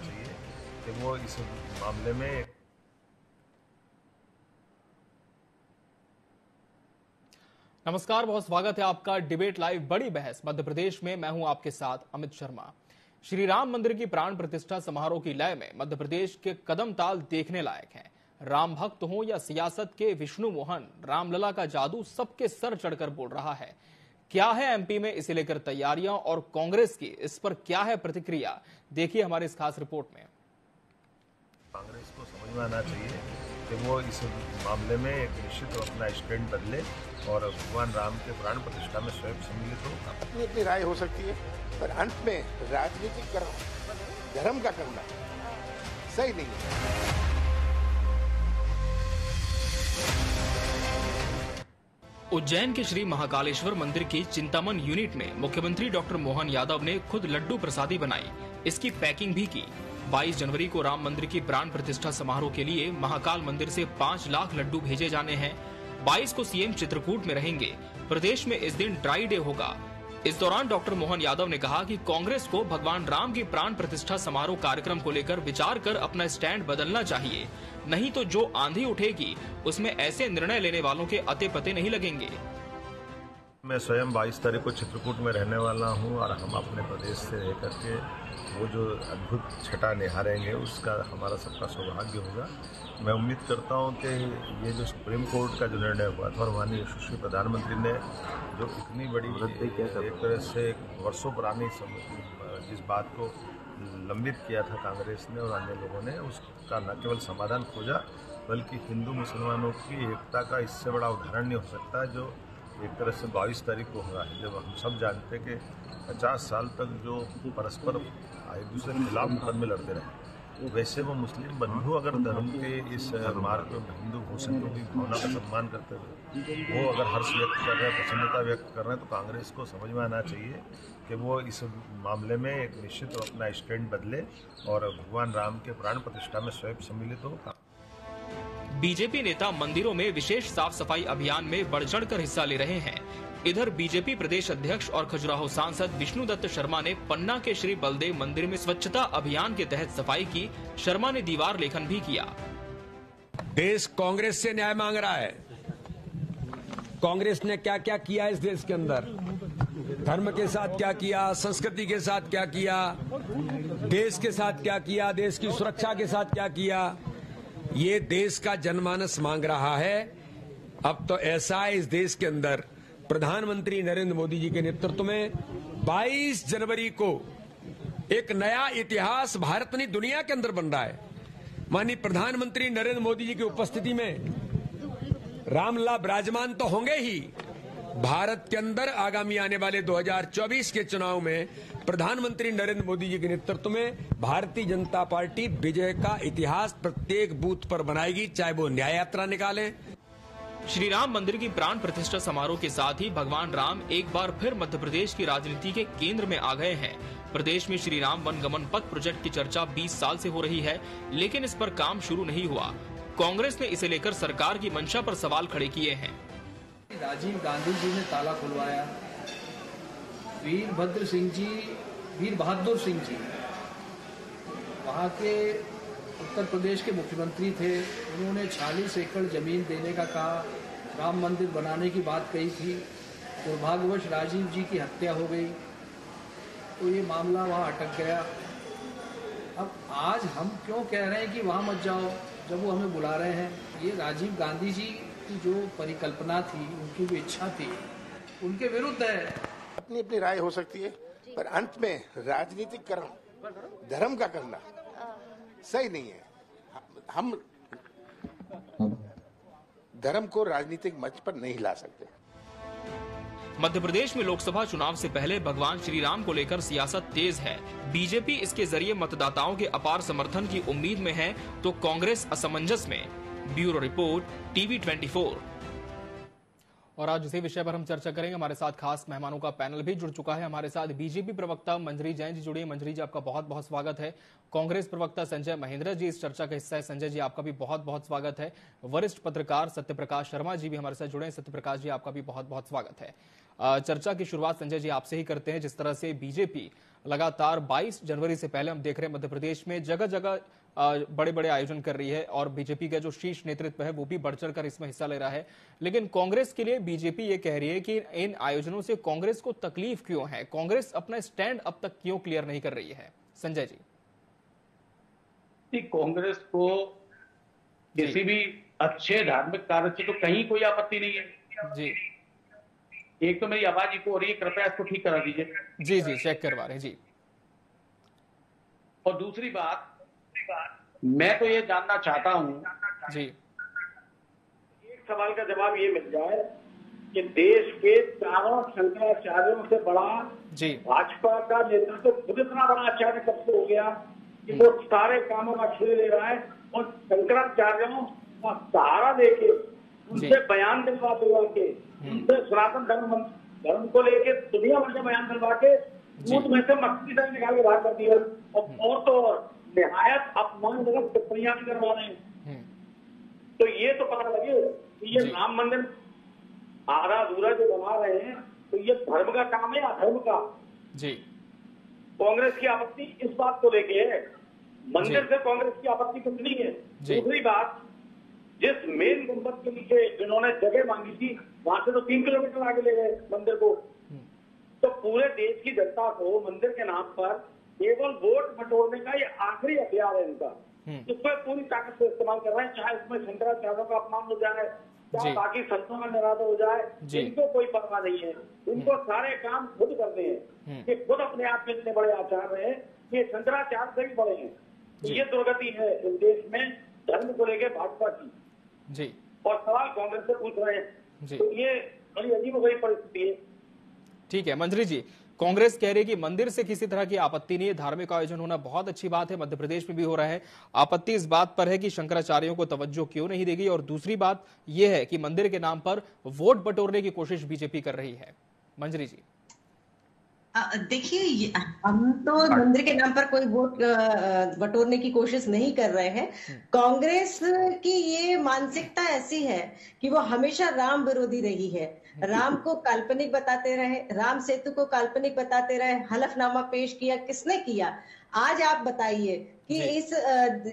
चाहिए कि वो इस मामले में नमस्कार, बहुत स्वागत है आपका डिबेट लाइव बड़ी बहस मध्य प्रदेश में। मैं हूं आपके साथ अमित शर्मा। श्री राम मंदिर की प्राण प्रतिष्ठा समारोह की लय में मध्य प्रदेश के कदम ताल देखने लायक हैं। राम भक्त हो या सियासत के विष्णु मोहन, रामलला का जादू सबके सर चढ़कर बोल रहा है। क्या है एमपी में इसे लेकर तैयारियां और कांग्रेस की इस पर क्या है प्रतिक्रिया, देखिए हमारी इस खास रिपोर्ट में। कांग्रेस को समझ में आना चाहिए कि वो इस मामले में एक निश्चित अपना स्टैंड बदले और भगवान राम के प्राण प्रतिष्ठा में स्वयं सम्मिलित हो। अपनी अपनी राय हो सकती है, पर अंत में राजनीतिक धर्म का करना सही नहीं है। उज्जैन के श्री महाकालेश्वर मंदिर की चिंतामन यूनिट में मुख्यमंत्री डॉक्टर मोहन यादव ने खुद लड्डू प्रसादी बनाई, इसकी पैकिंग भी की। 22 जनवरी को राम मंदिर की प्राण प्रतिष्ठा समारोह के लिए महाकाल मंदिर से 5 लाख लड्डू भेजे जाने हैं। 22 को सीएम चित्रकूट में रहेंगे। प्रदेश में इस दिन ड्राई डे होगा। इस दौरान डॉक्टर मोहन यादव ने कहा कि कांग्रेस को भगवान राम की प्राण प्रतिष्ठा समारोह कार्यक्रम को लेकर विचार कर अपना स्टैंड बदलना चाहिए, नहीं तो जो आंधी उठेगी उसमें ऐसे निर्णय लेने वालों के अते पते नहीं लगेंगे। मैं स्वयं 22 तारीख को चित्रकूट में रहने वाला हूं और हम अपने प्रदेश से रह करके वो जो अद्भुत छटा निहारेंगे उसका हमारा सबका सौभाग्य होगा। मैं उम्मीद करता हूं कि ये जो सुप्रीम कोर्ट का जो निर्णय हुआ था और माननीय यशस्वी प्रधानमंत्री ने जो इतनी बड़ी एक तरह से वर्षों पुरानी जिस बात को लंबित किया था कांग्रेस ने और अन्य लोगों ने, उसका न केवल समाधान खोजा बल्कि हिंदू मुसलमानों की एकता का इससे बड़ा उदाहरण नहीं हो सकता जो एक तरह से 22 तारीख को हो रहा है। जब हम सब जानते हैं कि 50 साल तक जो परस्पर एक दूसरे के खिलाफ मुकदमे लड़ते रहे, वैसे वो मुस्लिम बंधु अगर धर्म के इस मार्ग में हिंदू घोषणों की भावना का सम्मान करते हुए वो अगर हर्ष व्यक्त कर रहे हैं, प्रसन्नता व्यक्त कर रहे हैं, तो कांग्रेस को समझ में आना चाहिए कि वो इस मामले में एक निश्चित अपना स्टैंड बदले और भगवान राम के प्राण प्रतिष्ठा में स्वयं सम्मिलित हो। बीजेपी नेता मंदिरों में विशेष साफ सफाई अभियान में बढ़ चढ़कर हिस्सा ले रहे हैं। इधर बीजेपी प्रदेश अध्यक्ष और खजुराहो सांसद विष्णुदत्त शर्मा ने पन्ना के श्री बलदेव मंदिर में स्वच्छता अभियान के तहत सफाई की। शर्मा ने दीवार लेखन भी किया। देश कांग्रेस से न्याय मांग रहा है। कांग्रेस ने क्या क्या किया इस देश के अंदर, धर्म के साथ क्या किया, संस्कृति के साथ क्या किया, देश के साथ क्या किया, देश की सुरक्षा के साथ क्या किया, ये देश का जनमानस मांग रहा है। अब तो ऐसा है इस देश के अंदर प्रधानमंत्री नरेंद्र मोदी जी के नेतृत्व में 22 जनवरी को एक नया इतिहास भारत नहीं दुनिया के अंदर बन रहा है। माननीय प्रधानमंत्री नरेंद्र मोदी जी की उपस्थिति में रामलला विराजमान तो होंगे ही, भारत के अंदर आगामी आने वाले 2024 के चुनाव में प्रधानमंत्री नरेंद्र मोदी जी के नेतृत्व में भारतीय जनता पार्टी विजय का इतिहास प्रत्येक बूथ पर बनाएगी, चाहे वो न्याय यात्रा निकाले। श्री राम मंदिर की प्राण प्रतिष्ठा समारोह के साथ ही भगवान राम एक बार फिर मध्य प्रदेश की राजनीति के केंद्र में आ गए हैं। प्रदेश में श्री राम वनगमन पथ प्रोजेक्ट की चर्चा 20 साल से हो रही है, लेकिन इस पर काम शुरू नहीं हुआ। कांग्रेस ने इसे लेकर सरकार की मंशा पर सवाल खड़े किए हैं। राजीव गांधी जी ने ताला खुलवाया, वीर बहादुर सिंह जी वहाँ के उत्तर प्रदेश के मुख्यमंत्री थे, उन्होंने 46 एकड़ जमीन देने का कहा, राम मंदिर बनाने की बात कही थी। दुर्भाग्यवश राजीव जी की हत्या हो गई तो ये मामला वहाँ अटक गया। अब आज हम क्यों कह रहे हैं कि वहाँ मत जाओ जब वो हमें बुला रहे हैं? ये राजीव गांधी जी की जो परिकल्पना थी, उनकी जो इच्छा थी, उनके विरुद्ध है। अपनी अपनी राय हो सकती है, पर अंत में राजनीतिक धर्म का करना सही नहीं है। हम धर्म को राजनीतिक मंच पर नहीं ला सकते। मध्य प्रदेश में लोकसभा चुनाव से पहले भगवान श्री राम को लेकर सियासत तेज है। बीजेपी इसके जरिए मतदाताओं के अपार समर्थन की उम्मीद में है तो कांग्रेस असमंजस में। Bureau report, TV 24। और आज इसी विषय पर हम चर्चा करेंगे। हमारे साथ खास मेहमानों का पैनल भी जुड़ चुका है। हमारे साथ बीजेपी प्रवक्ता मंजरी जैन जी जुड़े। मंजरी जी, आपका बहुत बहुत स्वागत है। कांग्रेस प्रवक्ता संजय महेंद्र जी इस चर्चा का हिस्सा है। संजय जी, आपका भी बहुत बहुत स्वागत है। वरिष्ठ पत्रकार सत्यप्रकाश शर्मा जी भी हमारे साथ जुड़े हैं। सत्यप्रकाश जी, आपका भी बहुत बहुत स्वागत है। चर्चा की शुरुआत संजय जी आपसे ही करते हैं। जिस तरह से बीजेपी लगातार 22 जनवरी से पहले हम देख रहे हैं मध्य प्रदेश में जगह जगह बड़े बड़े आयोजन कर रही है और बीजेपी का जो शीर्ष नेतृत्व है वो भी बढ़ चढ़कर इसमें हिस्सा ले रहा है। लेकिन कांग्रेस के लिए बीजेपी ये कह रही है कि इन आयोजनों से कांग्रेस को तकलीफ क्यों है, कांग्रेस अपना स्टैंड अब तक क्यों क्लियर नहीं कर रही है? संजय जी। कांग्रेस को किसी भी अच्छे धार्मिक कार्य से तो कहीं कोई आपत्ति नहीं है जी। एक तो मेरी आवाज इको हो रही है, कृपया इसको ठीक करा दीजिए। जी जी चेक करवा रहे हैं जी। और दूसरी बात, मैं तो ये जानना चाहता हूं जी, एक सवाल का जवाब ये मिल जाए कि देश के चारों शंकराचार्यों से बड़ा जी, भाजपा का नेतृत्व खुद इतना बड़ा आचार्य कब से हो गया कि वो सारे कामों का श्रेय ले रहा है और शंकराचार्यों का सहारा लेके उनसे बयान दिलवा के उनसे सनातन धर्म को लेके दुनिया भर से बयान दिलवा के दूध में से मक्खी तक निकाल के बाहर कर दिया और तो निहायत अपमानजनक टिप्पणियां भी करवा रहे हैं। तो ये तो पता लगे कि ये राम मंदिर आधा अधूरा जो बना रहे हैं तो ये धर्म का काम है या अधर्म का? जी, कांग्रेस की आपत्ति इस बात को लेके है, मंदिर से कांग्रेस की आपत्ति कुछ नहीं है। दूसरी बात, जिस मेन गुंबद के नीचे जिन्होंने जगह मांगी थी वहां से तो 3 किलोमीटर आगे ले गए मंदिर को। तो पूरे देश की जनता को मंदिर के नाम पर केवल वोट बटोरने का ये आखिरी हथियार है इनका, इसमें पूरी ताकत से इस्तेमाल कर रहे हैं, चाहे उसमें शंकराचार्यों का अपमान हो जाए, चाहे बाकी संतों का निरादर हो जाए, इनको कोई परवाह नहीं है। इनको सारे काम खुद करते हैं, ये खुद अपने आप में इतने बड़े आचार्य हैं, ये शंकराचार्य से भी बड़े हैं। तो ये दुर्गति है इस देश में धर्म को लेकर भाजपा की जी। और सवाल कांग्रेस से पूछ रहे हैं, तो ये बड़ी अजीब परिस्थिति है। ठीक है मंजरी जी, कांग्रेस कह रही है कि मंदिर से किसी तरह की आपत्ति नहीं है, धार्मिक आयोजन होना बहुत अच्छी बात है, मध्य प्रदेश में भी हो रहा है। आपत्ति इस बात पर है कि शंकराचार्यों को तवज्जो क्यों नहीं देगी, और दूसरी बात यह है कि मंदिर के नाम पर वोट बटोरने की कोशिश बीजेपी कर रही है। मंजरी जी देखिए, हम तो मंदिर के नाम पर कोई वोट बटोरने की कोशिश नहीं कर रहे हैं। कांग्रेस की ये मानसिकता ऐसी है कि वो हमेशा राम विरोधी रही है, राम को काल्पनिक बताते रहे, राम सेतु को काल्पनिक बताते रहे, हलफनामा पेश किया, किसने किया? आज आप बताइए कि इस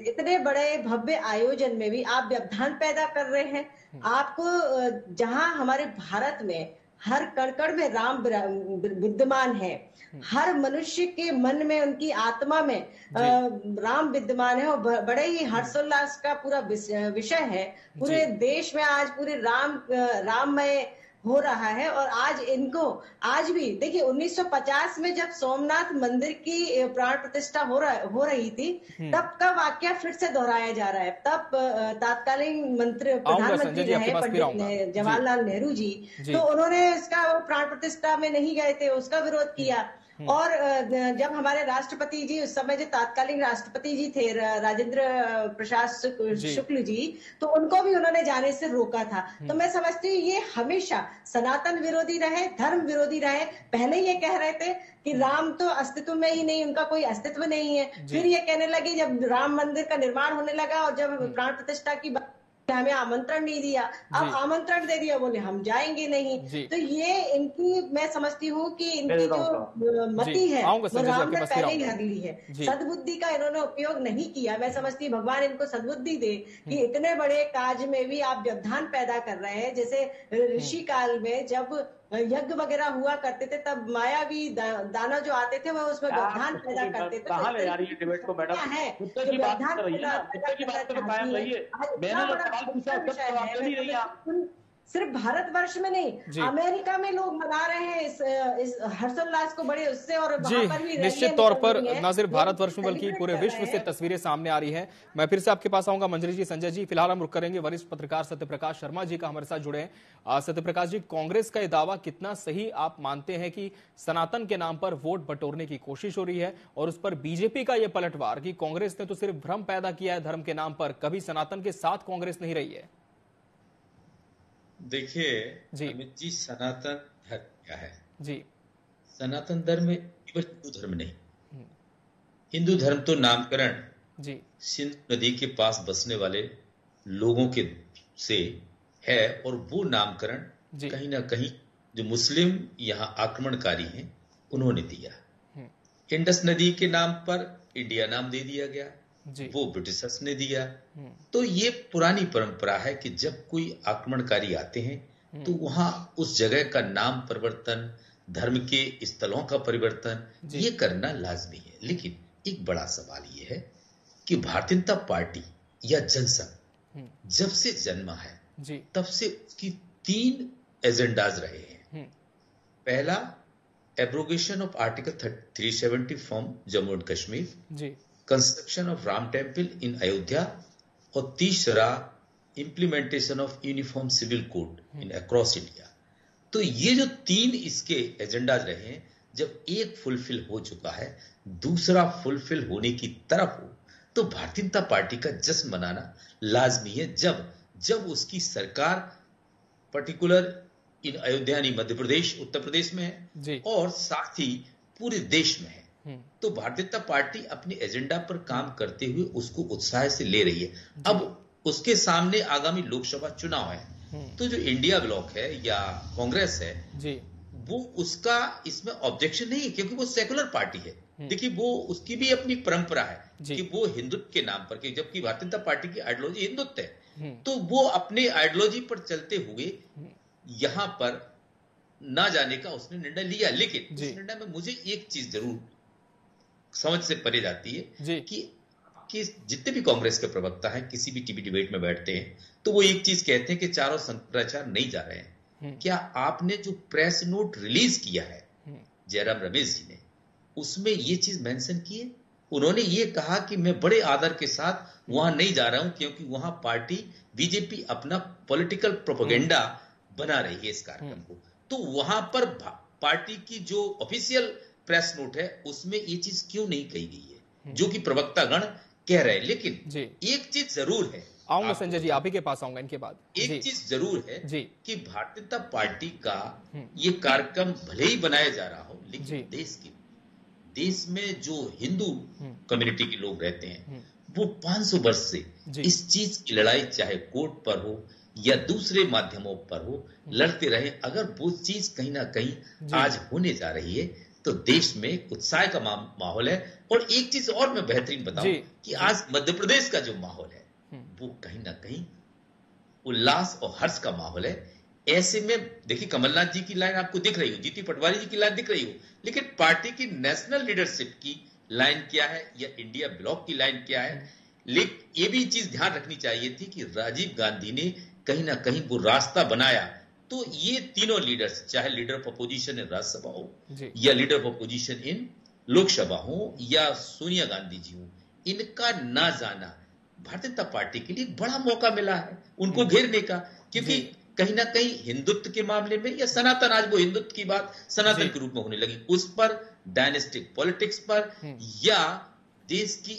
इतने बड़े भव्य आयोजन में भी आप व्यवधान पैदा कर रहे हैं। आपको जहां हमारे भारत में हर कण में राम विद्यमान है, हर मनुष्य के मन में, उनकी आत्मा में राम विद्यमान है, और बड़े ही हर्षोल्लास का पूरा विषय है। पूरे देश में आज पूरे राममय हो रहा है। और आज इनको आज भी देखिए, 1950 में जब सोमनाथ मंदिर की प्राण प्रतिष्ठा हो रही थी, तब का वाक्य फिर से दोहराया जा रहा है। तब तत्कालीन प्रधानमंत्री रहे पंडित जवाहरलाल नेहरू जी, तो उन्होंने इसका प्राण प्रतिष्ठा में नहीं गए थे, उसका विरोध किया। और जब हमारे राष्ट्रपति जी, उस समय जो तत्कालीन राष्ट्रपति जी थे राजेंद्र प्रसाद शुक्ल जी, तो उनको भी उन्होंने जाने से रोका था। तो मैं समझती हूँ ये हमेशा सनातन विरोधी रहे, धर्म विरोधी रहे। पहले ये कह रहे थे कि राम तो अस्तित्व में ही नहीं, उनका कोई अस्तित्व नहीं है। फिर ये कहने लगे जब राम मंदिर का निर्माण होने लगा और जब प्राण प्रतिष्ठा की हमें आमंत्रण नहीं दिया, अब आमंत्रण दे दिया, बोले हम जाएंगे नहीं। तो ये इनकी, मैं समझती हूँ कि इनकी जो मति है वो राम ने पहले ही हर ली है। सद्बुद्धि का इन्होंने उपयोग नहीं किया। मैं समझती हूँ भगवान इनको सद्बुद्धि दे कि इतने बड़े काज में भी आप व्यवधान पैदा कर रहे हैं। जैसे ऋषि काल में जब यज्ञ वगैरह हुआ करते थे, तब मायावी दाना जो आते थे वो उसमें व्यवधान पैदा करते थे। कहाँ ले जा रही है डिबेट को मैडम? कुत्ते की बात कर रही है ना, कुत्ते की बात पे कायम रहिए। मैंने जो सवाल पूछा उसका जवाब दे नहीं रही आप। सिर्फ भारतवर्ष में नहीं, अमेरिका में लोग मना रहे हैं इस हर्षोल्लास को बड़े उससे, और वहां पर भी निश्चित तौर पर न सिर्फ भारतवर्ष में बल्कि पूरे विश्व से तस्वीरें सामने आ रही हैं। मैं फिर से आपके पास आऊंगा मंजरी जी। संजय जी, फिलहाल हम रुक करेंगे, वरिष्ठ पत्रकार सत्यप्रकाश शर्मा जी का हमारे साथ जुड़े हैं। सत्यप्रकाश जी, कांग्रेस का यह दावा कितना सही आप मानते हैं कि सनातन के नाम पर वोट बटोरने की कोशिश हो रही है, और उस पर बीजेपी का यह पलटवार कि कांग्रेस ने तो सिर्फ भ्रम पैदा किया है धर्म के नाम पर, कभी सनातन के साथ कांग्रेस नहीं रही है? देखिए अमित जी, सनातन धर्म क्या है जी? सनातन धर्म केवल हिंदू धर्म नहीं, हिंदू धर्म तो नामकरण जी सिंधु नदी के पास बसने वाले लोगों के से है, और वो नामकरण कहीं ना कहीं जो मुस्लिम यहाँ आक्रमणकारी हैं उन्होंने दिया। इंडस नदी के नाम पर इंडिया नाम दे दिया गया, वो ब्रिटिशर्स ने दिया। तो ये पुरानी परंपरा है कि जब कोई आक्रमणकारी आते हैं तो वहां उस जगह का नाम परिवर्तन, धर्म के स्थलों का परिवर्तन ये करना लाजमी है। लेकिन एक बड़ा सवाल ये है कि भारतीय जनता पार्टी या जनसंघ जब से जन्मा है तब से उसकी 3 एजेंडाज रहे हैं। पहला, abrogation of article 370 from Jammu and Kashmir, construction of Ram temple in Ayodhya, और तीसरा, implementation of uniform civil code in across India. तो ये जो 3 इसके एजेंडाज रहे हैं, जब एक फुलफिल हो चुका है, दूसरा फुलफिल होने की तरफ हो, तो भारतीय जनता पार्टी का जश्न मनाना लाजमी है। जब उसकी सरकार पर्टिकुलर इन अयोध्या यानी मध्य प्रदेश, उत्तर प्रदेश में है और साथ ही पूरे देश में है, तो भारतीय जनता पार्टी अपने एजेंडा पर काम करते हुए उसको उत्साह से ले रही है। अब उसके सामने आगामी लोकसभा चुनाव है, तो जो इंडिया ब्लॉक है या कांग्रेस है वो उसका इसमें ऑब्जेक्शन नहीं है, क्योंकि वो सेकुलर पार्टी है। देखिए, वो उसकी भी अपनी परंपरा है कि वो हिंदुत्व के नाम पर, जबकि भारतीय जनता पार्टी की आइडियोलॉजी हिंदुत्व है, तो वो अपने आइडियोलॉजी पर चलते हुए यहां पर ना जाने का उसने निर्णय लिया। लेकिन उस निर्णय में मुझे एक चीज जरूर समझ से परे जाती है कि जितने भी कांग्रेस के प्रवक्ता हैं, किसी भी टीवी डिबेट में बैठते हैं तो वो एक चीज कहते हैं कि चारों शंकराचार्य नहीं जा रहे हैं। क्या आपने जो प्रेस नोट रिलीज किया है जयराम रमेश जी ने, उसमें ये चीज मेंशन की है? उन्होंने ये कहा कि मैं बड़े आदर के साथ वहां नहीं जा रहा हूं क्योंकि वहां पार्टी बीजेपी अपना पॉलिटिकल प्रोपेगेंडा बना रही है इस कार्यक्रम को। तो वहां पर पार्टी की जो ऑफिशियल प्रेस नोट है उसमें ये चीज क्यों नहीं कही गई है जो कि प्रवक्ता गण कह रहे हैं? लेकिन एक चीज जरूर है, आऊंगा संजय जी, आप ही के पास आऊंगा इनके बाद। एक चीज जरूर है कि भारतीय जनता पार्टी का ये कार्यक्रम भले ही बनाया जा रहा हो, लेकिन देश में जो हिंदू कम्युनिटी के लोग रहते हैं वो 500 वर्ष से इस चीज की लड़ाई, चाहे कोर्ट पर हो या दूसरे माध्यमों पर हो, लड़ते रहे। अगर वो चीज कहीं ना कहीं आज होने जा रही है तो देश में उत्साह का माहौल है। और एक चीज और मैं बेहतरीन बताऊं कि आज मध्य प्रदेश का जो माहौल है वो कहीं ना कहीं उल्लास और हर्ष का माहौल है। ऐसे में देखिए, कमलनाथ जी की लाइन आपको दिख रही हो, जीतू पटवारी जी की लाइन दिख रही हो, लेकिन पार्टी की नेशनल लीडरशिप की लाइन क्या है या इंडिया ब्लॉक की लाइन क्या है? लेकिन ये भी चीज ध्यान रखनी चाहिए थी कि राजीव गांधी ने कहीं ना कहीं वो रास्ता बनाया। तो ये तीनों लीडर्स, चाहे leader of opposition in Rajya Sabha हो या leader of opposition in Lok Sabha हो या सोनिया गांधी जी हो, इनका ना जाना भारतीय जनता पार्टी के लिए बड़ा मौका मिला है उनको घेरने का। क्योंकि कहीं ना कहीं हिंदुत्व के मामले में या सनातन, आज वो हिंदुत्व की बात सनातन के रूप में होने लगी, उस पर डायनेस्टिक पॉलिटिक्स पर या देश की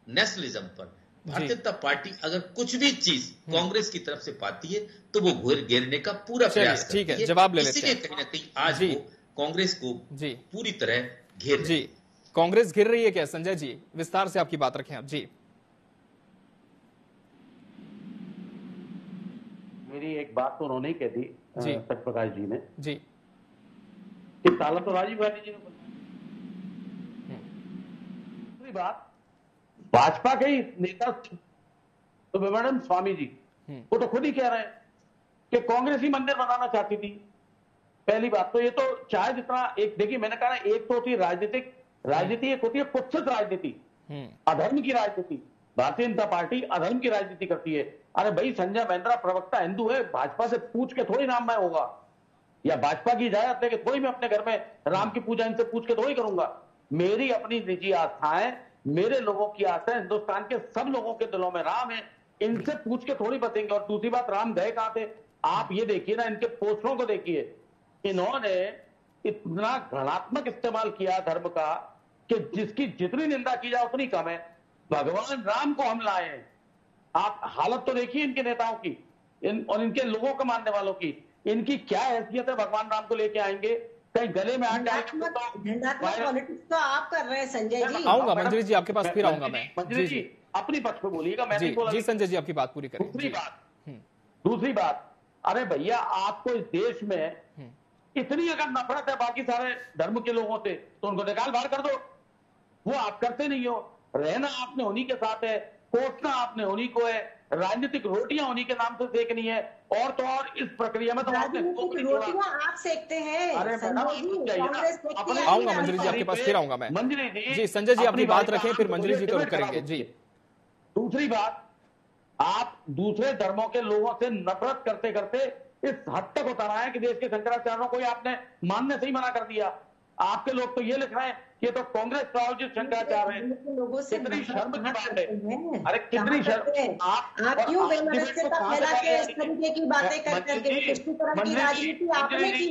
नेशनलिज्म पर भारतीय जनता पार्टी अगर कुछ भी चीज कांग्रेस की तरफ से पाती है तो वो घेरने का पूरा प्रयास करती है। ठीक है, जवाब ले लेते हैं। कहीं ना कहीं आज वो कांग्रेस को पूरी तरह घेर कांग्रेस घेर रही है क्या संजय जी? विस्तार से आपकी बात रखें आप जी। मेरी एक बात तो उन्होंने ही कह दी सत्यप्रकाश जी ने जी कि ताला तो राजीव गांधी जी ने बनाया। दूसरी बात, भाजपा के ही नेता तो विवेकानंद स्वामी जी वो तो खुद ही कह रहे हैं कि कांग्रेस ही मंदिर बनाना चाहती थी। पहली बात तो ये तो चाहे जितना एक, देखिए मैंने कहा एक तो होती है राजनीति, एक होती है कुत्सित राजनीति, अधर्म की राजनीति। भारतीय जनता पार्टी अधर्म की राजनीति करती है। अरे भाई, संजय महेंद्रा प्रवक्ता हिंदू है, भाजपा से पूछ के थोड़ी नाम मैं होगा, या भाजपा की इजाजत लेके थोड़ी मैं अपने घर में राम की पूजा इनसे पूछ के थोड़ी करूंगा। मेरी अपनी निजी आस्थाएं, मेरे लोगों की आस्था, हिंदुस्तान के सब लोगों के दिलों में राम है, इनसे पूछ के थोड़ी बतेंगे। और दूसरी बात, राम गए कहां थे? आप ये देखिए ना, इनके पोस्टरों को देखिए, इन्होंने इतना घृणात्मक इस्तेमाल किया धर्म का कि जिसकी जितनी निंदा की जाए उतनी कम है। भगवान राम को हम लाए हैं। आप हालत तो देखिए इनके नेताओं की और इनके लोगों को मानने वालों की, इनकी क्या हैसियत है? भगवान राम को लेके आएंगे, कहीं गले में हाथ डालेंगे पॉलिटिक्स तो आप कर रहे हैं संजय जी। आऊंगा मंजरी जी, आपके पास फिर आऊंगा मैं। मंजरी जी अपनी पक्ष में बोलिएगा, मैं नहीं बोला। जी संजय जी, आपकी बात पूरी करें। दूसरी बात, अरे भैया, आपको इस देश में इतनी अगर नफरत है बाकी सारे धर्म के लोगों से तो उनको निकाल बाहर कर दो। वो आप करते नहीं हो। रहना आपने उन्हीं के साथ है, कोसना आपने उन्हीं को है, राजनीतिक रोटियां उन्हीं के नाम से सेकनी है। और तो और इस प्रक्रिया में तो आपने रोटियां आप सेकते हैं। अरे आऊंगा मंजरी जी आपके पास, फिर आऊंगा मैं। मंजरी जी संजय जी अपनी बात रखें, फिर मंजरी जी को करेंगे। जी दूसरी बात, आप दूसरे धर्मों के लोगों से नफरत करते करते इस हद तक उतारा है कि देश के शंकराचार्यों को आपने मानने से ही मना कर दिया। आपके लोग तो ये लिख रहे हैं कि तो कांग्रेस प्रायोजित शंकराचार्य है। कितनी शर्म की बात है। अरे कितनी शर्म। आप क्यों बेमनस्यता फैला के इस तरीके की बातें करके तुष्टिकरण की राजनीति आपने की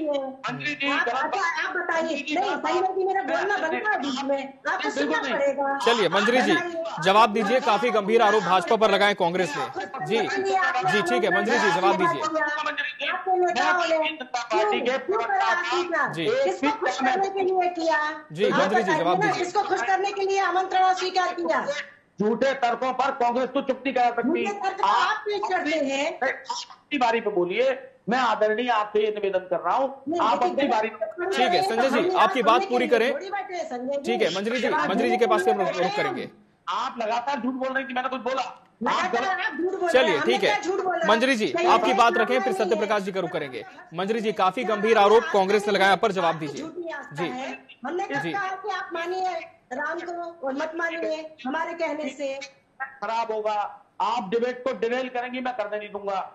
है। आप बताइए। नहीं संजय जी, मेरा बोलना बनता है बीच में, आपको सुनना पड़ेगा। चलिए मंजरी जी जवाब दीजिए। काफी गंभीर आरोप भाजपा पर लगाए कांग्रेस ने। जी जी ठीक है मंजरी जी जवाब दीजिए। जी जी मंजरी जी जवाब दीजिए। इसको खुश करने के लिए आमंत्रण अस्वीकार किया। झूठे तर्कों पर कांग्रेस तो चुप नहीं करा सकती। आप पेश करते हैं। अपनी बारी पे बोलिए। मैं आदरणीय आपसे ये निवेदन कर रहा हूँ, आप अपनी बारी। ठीक है संजय जी आपकी बात पूरी करें। ठीक है मंजरी जी के पास से हम रुक करेंगे। आप लगातार झूठ बोल रही थी, मैंने कुछ बोला? चलिए ठीक है मंजरी जी आपकी बात रखें, फिर सत्य प्रकाश जी का रुख करेंगे। मंजरी जी काफी गंभीर आरोप कांग्रेस ने लगाया, पर जवाब दीजिए। जी हमने जी कि आप मानिए राम को और मत मानिए हमारे कहने से खराब होगा। आप डिबेट को डिरेल करेंगी, मैं करने नहीं दूंगा।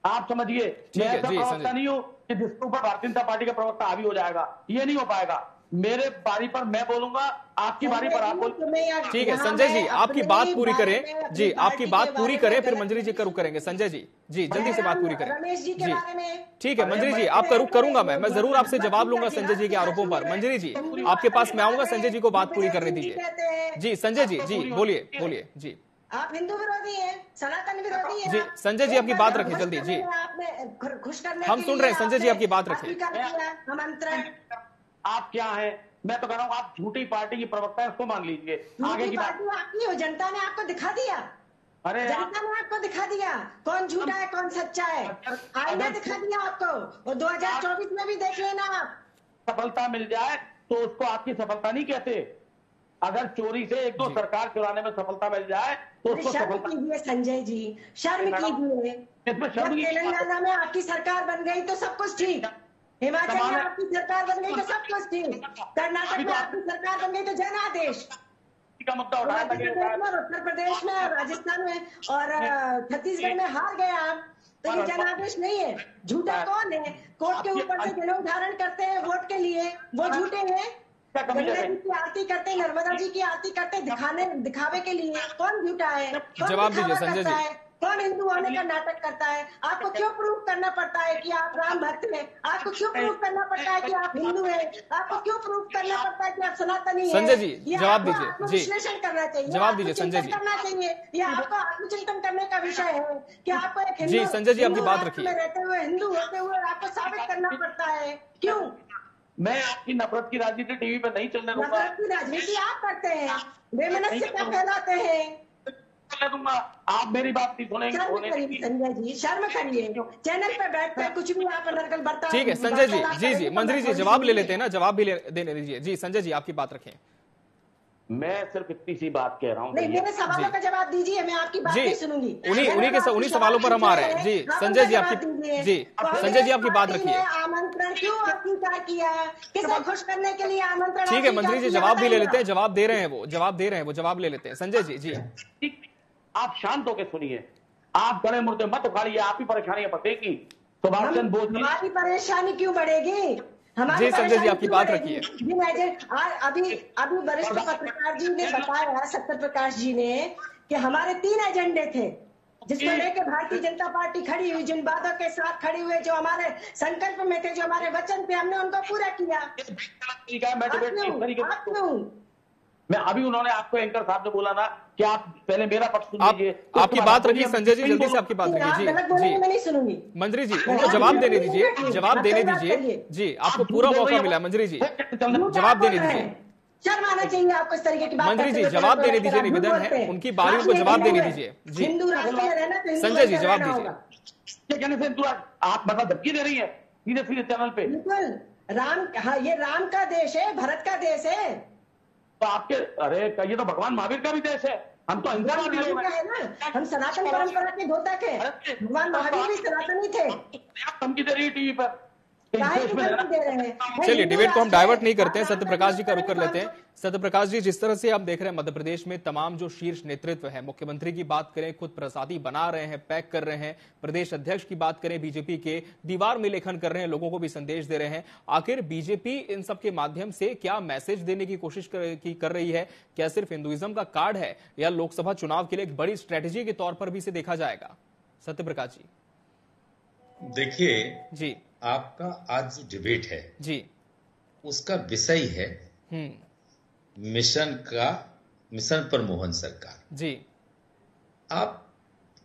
आप समझिए मैं ऐसा प्रवक्ता नहीं हूँ कि जिसके ऊपर भारतीय जनता पार्टी का प्रवक्ता हावी हो जाएगा। ये नहीं हो पाएगा। मेरे बारी पर मैं बोलूंगा, आपकी बारी पर आप बोल। ठीक है संजय जी आपकी बात पूरी करें। जी आपकी बात पूरी करें, फिर मंजरी जी का रुख करेंगे। संजय जी जी जल्दी से बात पूरी करें। जी ठीक है मंजरी जी आपका रुख करूंगा मैं जरूर आपसे जवाब लूंगा संजय जी के आरोपों पर। मंजरी जी आपके पास मैं आऊंगा, संजय जी को बात पूरी करने दीजिए। जी संजय जी जी बोलिए। जी आप हिंदू विरोधी हैं, सनातन विरोधी हैं। जी संजय जी आपकी बात रखें जल्दी। जी खुश करने हम सुन रहे हैं संजय जी आपकी बात रखें। आमंत्रण आप क्या है? मैं तो कह रहा हूँ आप झूठी पार्टी की प्रवक्ता है, उसको मान लीजिए। आगे की बात आपकी हो, जनता ने आपको दिखा दिया। अरे जनता ने आपको दिखा दिया कौन झूठा है कौन सच्चा है। आईना दिखा दिया आपको, और 2024 में भी देख लेना। सफलता मिल जाए तो उसको आपकी सफलता नहीं कहते। अगर चोरी से एक दो सरकार चुराने में सफलता मिल जाए तो उसको सफलता कीजिए। संजय जी शर्म कीजिए। तेलंगाना में आपकी सरकार बन गई तो सब कुछ ठीक, हिमाचल में आपकी सरकार बन गई तो सब कुछ ठीक, कर्नाटक में आपकी सरकार बन गई तो जनादेश का मुद्दा उठाया। उत्तर प्रदेश में, राजस्थान में और छत्तीसगढ़ में हार गए आप, तो ये जनादेश नहीं है। झूठा कौन है? कोर्ट के ऊपर से जो उदाहरण करते हैं वोट के लिए, वो झूठे हैं। गंगा जी की आरती करते, नर्मदा जी की आरती करते दिखावे के लिए। कौन झूठा है? जवाब दीजिए संजय जी। कौन हिंदू होने का नाटक करता है? आपको क्यों प्रूव करना पड़ता है कि आप राम भक्त हैं? आपको क्यों प्रूव करना पड़ता है कि आप हिंदू हैं? आपको क्यों प्रूव करना पड़ता है कि आप सनातनी हैं? संजय जी जवाब दीजिए। जी विश्लेषण करना चाहिए, जवाब दीजिए संजय जी। करना चाहिए। ये आपको आत्मचिंतन करने का विषय है कि आपको एक जी संजय जी आपकी बात रखिए। रहते हुए हिंदू होते हुए आपको साबित करना पड़ता है। क्यों? मैं आपकी नफरत की राजनीति टीवी पर नहीं चलने दूंगा। नफरत की राजनीति आप करते हैं, बेमनस्यता फैलाते हैं। दूंगा आप मेरी बात नहीं सुनेंगे। संजय जी शर्म करिए, चैनल पे बैठकर कुछ भी आप अनर्गल बर्ताव। ठीक है संजय जी। जी मंजरी जी जवाब ले लेते हैं ना, जवाब भी देने दीजिए। जी संजय जी आपकी बात रखें। मैं सिर्फ इतनी सी बात कह रहा हूँ। नहीं, मेरे सवालों का जवाब दीजिए, मैं आपकी बात नहीं सुनूंगी। उन्हीं सवालों पर हम आ रहे हैं। जी संजय जी आपकी जी संजय जी आपकी बात रखिए। आमंत्रण क्यों अस्वीकार किया? किसे खुश करने के लिए आमंत्रण? ठीक है मंत्री जी जवाब भी ले लेते हैं, जवाब दे रहे हैं वो जवाब ले लेते हैं। संजय जी जी आप शांत होकर सुनिए। आप गले मुर्दे मत उखाड़िए, आप ही परेशानियां बढ़ेगी। सुभाष चंद्र बोस जी हमारी परेशानी क्यों बढ़ेगी? जी संजय जी आपकी बात रखिए। अभी वरिष्ठ पत्रकार जी ने बताया, सत्य प्रकाश जी ने, कि हमारे 3 एजेंडे थे जिसको लेकर भारतीय जनता पार्टी खड़ी हुई, जिन बातों के साथ खड़ी हुए, जो हमारे संकल्प में थे, जो हमारे वचन थे, हमने उनको पूरा किया। मैं अभी उन्होंने आपको एंकर साहब ने बोला ना कि आप पहले मेरा पक्ष सुन लीजिए। आपकी बात रखिए संजय जी, जल्दी से आपकी बात रखिए। जी नहीं सुनूंगी मंत्री जी, उनको जवाब देने दीजिए। जी आपको पूरा मौका मिला मंत्री जी, जवाब देने दीजिए। शर्म आना चाहिए आपको इस तरीके की बात। मंत्री जी जवाब देने दीजिए, निवेदन है उनकी बारियों को जवाब देने दीजिए। जी हिंदू राष्ट्र में रहना तो संजय जी जवाब दीजिए। कहने से आप मतलब धमकी दे रही है सीधे चैनल पे। राम, हाँ, ये राम का देश है, भरत का देश है। तो आपके, अरे ये तो भगवान महावीर का भी देश है। हम तो हिंदुवादी लोग हैं ना, हम सनातन परंपरा के द्योतक है। भगवान महावीर भी सनातनी थे। धमकी दे रही टीवी पर। चलिए, डिबेट को हम डाइवर्ट नहीं करते हैं, सत्यप्रकाश जी का रुख कर लेते हैं। सत्यप्रकाश जी, जिस तरह से आप देख रहे हैं मध्य प्रदेश में तमाम जो शीर्ष नेतृत्व है, मुख्यमंत्री की बात करें खुद प्रसादी बना रहे हैं, पैक कर रहे हैं, प्रदेश अध्यक्ष की बात करें बीजेपी के दीवार में लेखन कर रहे हैं, लोगों को भी संदेश दे रहे हैं। आखिर बीजेपी इन सब के माध्यम से क्या मैसेज देने की कोशिश कर रही है? क्या सिर्फ हिंदुइज्म का कार्ड है या लोकसभा चुनाव के लिए एक बड़ी स्ट्रेटेजी के तौर पर भी इसे देखा जाएगा? सत्यप्रकाश जी। देखिए जी, आपका आज जो डिबेट है जी, उसका विषय है मिशन पर मोहन सरकार। जी, आप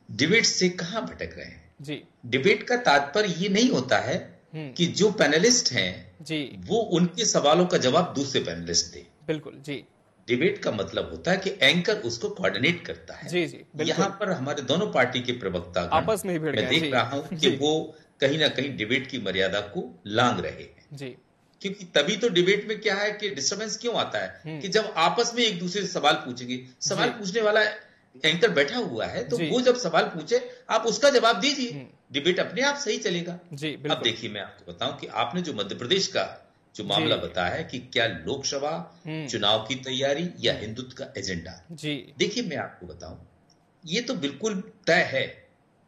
डिबेट से कहां भटक रहे हैं? जी, डिबेट का तात्पर्य ये नहीं होता है कि जो पैनलिस्ट हैं जी, वो उनके सवालों का जवाब दूसरे पैनलिस्ट दे। बिल्कुल जी। डिबेट का मतलब होता है कि एंकर उसको कोऑर्डिनेट करता है। जी, जी, यहाँ पर हमारे दोनों पार्टी के प्रवक्ता आपस में ही भिड़ गए। मैं देख रहा हूं कि वो कहीं ना कहीं डिबेट की मर्यादा को लांघ रहे हैं। जी, क्योंकि तभी तो डिबेट में क्या है कि डिस्टर्बेंस क्यों आता है कि जब आपस में एक दूसरे से सवाल पूछेंगे, सवाल पूछने वाला एंकर बैठा हुआ है तो वो जब सवाल पूछे आप उसका जवाब दीजिए, डिबेट अपने आप सही चलेगा। जी, अब देखिए, मैं आपको बताऊं कि आपने जो मध्य प्रदेश का जो मामला बताया है कि क्या लोकसभा चुनाव की तैयारी या हिंदुत्व का एजेंडा, देखिए मैं आपको बताऊं, ये तो बिल्कुल तय है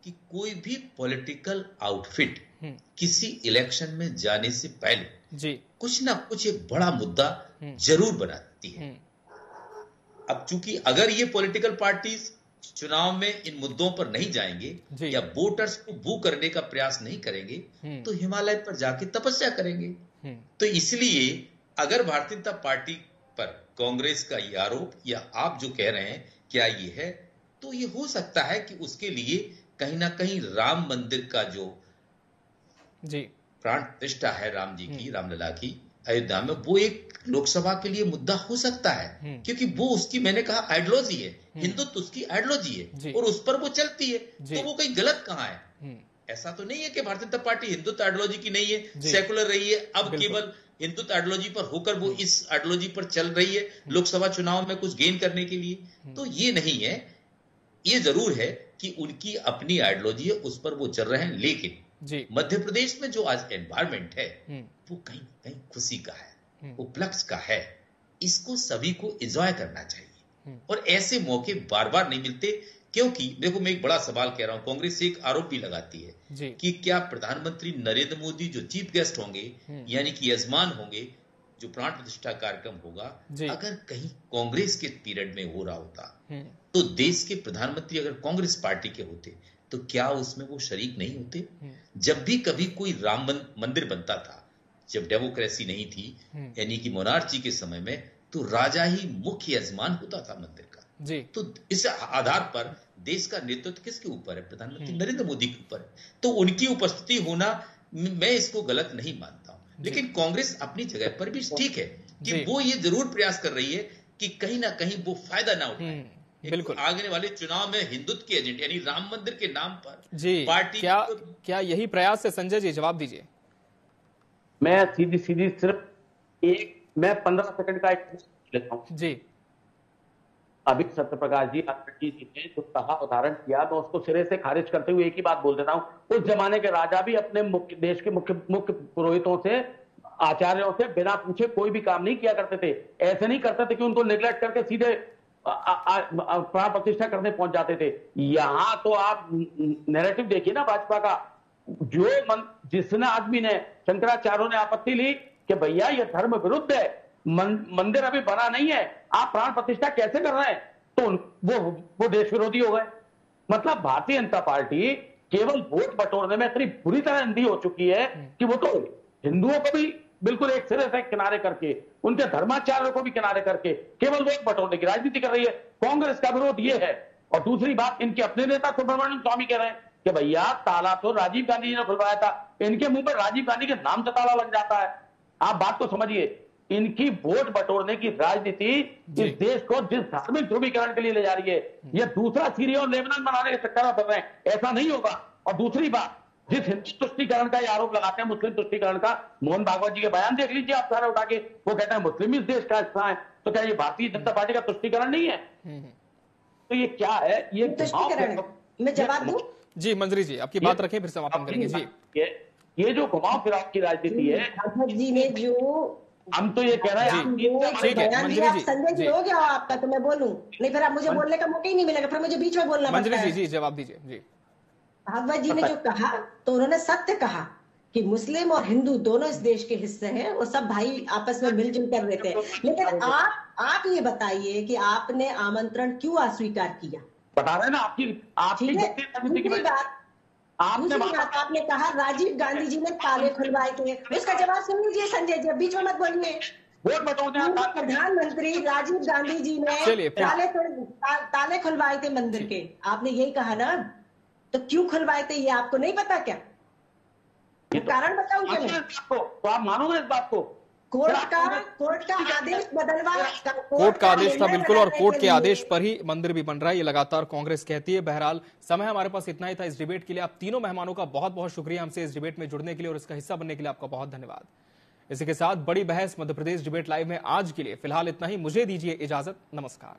कि कोई भी पॉलिटिकल आउटफिट किसी इलेक्शन में जाने से पहले कुछ ना कुछ एक बड़ा मुद्दा जरूर बनाती है। अब चूंकि अगर ये पॉलिटिकल पार्टीज चुनाव में इन मुद्दों पर नहीं जाएंगे या वोटर्स को बू करने का प्रयास नहीं करेंगे तो हिमालय पर जाके तपस्या करेंगे। तो इसलिए अगर भारतीय जनता पार्टी पर कांग्रेस का ये आरोप या आप जो कह रहे हैं क्या ये है, तो ये हो सकता है कि उसके लिए कहीं ना कहीं राम मंदिर का जो प्राण प्रतिष्ठा है राम जी की, रामलला की अयोध्या में, वो एक लोकसभा के लिए मुद्दा हो सकता है क्योंकि वो उसकी, मैंने कहा, आइडियोलॉजी है, हिंदुत्व उसकी आइडियोलॉजी है और उस पर वो चलती है, तो वो कहीं गलत कहां है? ऐसा तो नहीं है कि भारतीय जनता पार्टी हिंदुत्व आइडियोलॉजी की नहीं है, सेकुलर रही है, अब केवल हिंदुत्व आइडियोलॉजी पर होकर वो इस आइडियोलॉजी पर चल रही है लोकसभा चुनाव में कुछ गेन करने के लिए। तो ये नहीं है, ये जरूर है कि उनकी अपनी आइडियोलॉजी है, उस पर वो चल रहे हैं। लेकिन मध्य प्रदेश में जो आज एनवायरमेंट है वो कहीं कहीं खुशी का है, उपलक्ष्य का है, इसको सभी को एंजॉय करना चाहिए और ऐसे मौके बार बार नहीं मिलते। क्योंकि देखो, मैं एक बड़ा सवाल कह रहा हूं, कांग्रेस एक आरोप भी लगाती है कि क्या प्रधानमंत्री नरेंद्र मोदी जो चीफ गेस्ट होंगे यानी कि यजमान होंगे, जो प्राण प्रतिष्ठा कार्यक्रम होगा, अगर कहीं कांग्रेस के पीरियड में हो रहा होता तो देश के प्रधानमंत्री अगर कांग्रेस पार्टी के होते तो क्या उसमें वो शरीक नहीं होते? जब भी कभी कोई राम मंदिर बनता था, जब डेमोक्रेसी नहीं थी यानी कि मोनार्ची के समय में, तो राजा ही मुख्य यजमान होता था मंदिर का। तो इस आधार पर देश का नेतृत्व किसके ऊपर है? प्रधानमंत्री नरेंद्र मोदी के ऊपर है। तो उनकी उपस्थिति होना, मैं इसको गलत नहीं मानता हूं। लेकिन कांग्रेस अपनी जगह पर भी ठीक है कि वो ये जरूर प्रयास कर रही है कि कहीं ना कहीं वो फायदा ना उठाए। बिल्कुल, आगे वाले चुनाव में हिंदुत्व के एजेंडे यानी राम मंदिर के नाम पर पार्टी क्या यही प्रयास है? संजय जी जवाब दीजिए। मैं सीधी मैं 15 सेकंड का एक लेता हूं जी। अभी सत्यप्रकाश जी जी ने जो कहा, उदाहरण किया, मैं उसको सिरे से खारिज करते हुए एक ही बात बोल देता हूं। उस जमाने के राजा भी अपने देश के मुख्य पुरोहितों से, आचार्यों से बिना पूछे कोई भी काम नहीं किया करते थे। ऐसे नहीं करते थे कि उनको निगलेक्ट करके सीधे प्राण प्रतिष्ठा करने पहुंच जाते थे। यहां तो आप नैरेटिव देखिए ना भाजपा का, जिसने आदमी ने, शंकराचार्यों ने आपत्ति ली कि भैया ये धर्म विरुद्ध है, मंदिर अभी बना नहीं है, आप प्राण प्रतिष्ठा कैसे कर रहे हैं? तो वो देश विरोधी हो गए। मतलब भारतीय जनता पार्टी केवल वोट बटोरने में इतनी बुरी तरह अंधी हो चुकी है कि वो तो हिंदुओं को भी बिल्कुल एक सिरे से किनारे करके, उनके धर्माचार्यों को भी किनारे करके केवल वोट बटोरने की राजनीति कर रही है। कांग्रेस का विरोध ये है। और दूसरी बात, इनके अपने नेता सुब्रमण्यम स्वामी कह रहे हैं कि भैया ताला तो राजीव गांधी जी ने खुलवाया था। इनके मुंह पर राजीव गांधी के नाम से ताला लग जाता है। आप बात को समझिए, इनकी वोट बटोरने की राजनीति इस देश को जिस धार्मिक ध्रुवीकरण के लिए ले जा रही है, यह दूसरा सीरिया और लेबनान बनाने के चक्कर में पड़ रहे हैं। ऐसा नहीं होगा। और दूसरी बात, जिस हिंदू तुष्टीकरण का ये आरोप लगाते हैं, मुस्लिम तुष्टीकरण का, मोहन भागवत जी के बयान देख लीजिए आप सारा उठा के। वो कहते हैं मुस्लिम इस देश का हिस्सा है, तो क्या ये भारतीय जनता पार्टी का तुष्टीकरण नहीं है? तो ये क्या है? ये तुष्टीकरण। मैं जवाब दूं? जी मंजरी जी, आपकी बात रखें, फिर समापन करेंगे। जी, ये जो घुमाव फिराव की राजनीति है, जी ने जो हम तो ये कह रहे हैं, ठीक है मंजरी जी, संजय जी हो गया आपका, तो मैं बोलूं नहीं, फिर आप मुझे बोलने का मौका ही नहीं मिलेगा, फिर मुझे बीच में बोलना पड़ता है। मंजरी जी जवाब दीजिए। जी, भागवत जी ने जो कहा, तो उन्होंने सत्य कहा कि मुस्लिम और हिंदू दोनों इस देश के हिस्से हैं, वो सब भाई आपस में मिलजुल कर रहते हैं। लेकिन आप ये बताइए कि आपने आमंत्रण क्यों अस्वीकार किया? बता रहे हैं ना, आपकी दूसरी बात, आपने कहा राजीव गांधी जी ने ताले खुलवाए थे, इसका जवाब सुन लीजिए संजय जी, बीच में मत बोलिए। प्रधानमंत्री राजीव गांधी जी ने ताले खुलवाए थे मंदिर के, आपने यही कहा ना, तो क्यों खुलवाए थे ये आपको नहीं पता क्या? कारण बताऊं क्या मैं? तो आप मानोगे इस बात को? कोर्ट का आदेश बदलवा, कोर्ट का आदेश था बिल्कुल, और कोर्ट के आदेश पर ही मंदिर भी बन रहा है, ये लगातार कांग्रेस कहती है। बहरहाल समय हमारे पास इतना ही था इस डिबेट के लिए। आप तीनों मेहमानों का बहुत बहुत शुक्रिया हमसे इस डिबेट में जुड़ने के लिए और इसका हिस्सा बनने के लिए आपका बहुत धन्यवाद। इसी के साथ बड़ी बहस मध्य प्रदेश डिबेट लाइव में आज के लिए फिलहाल इतना ही। मुझे दीजिए इजाजत, नमस्कार।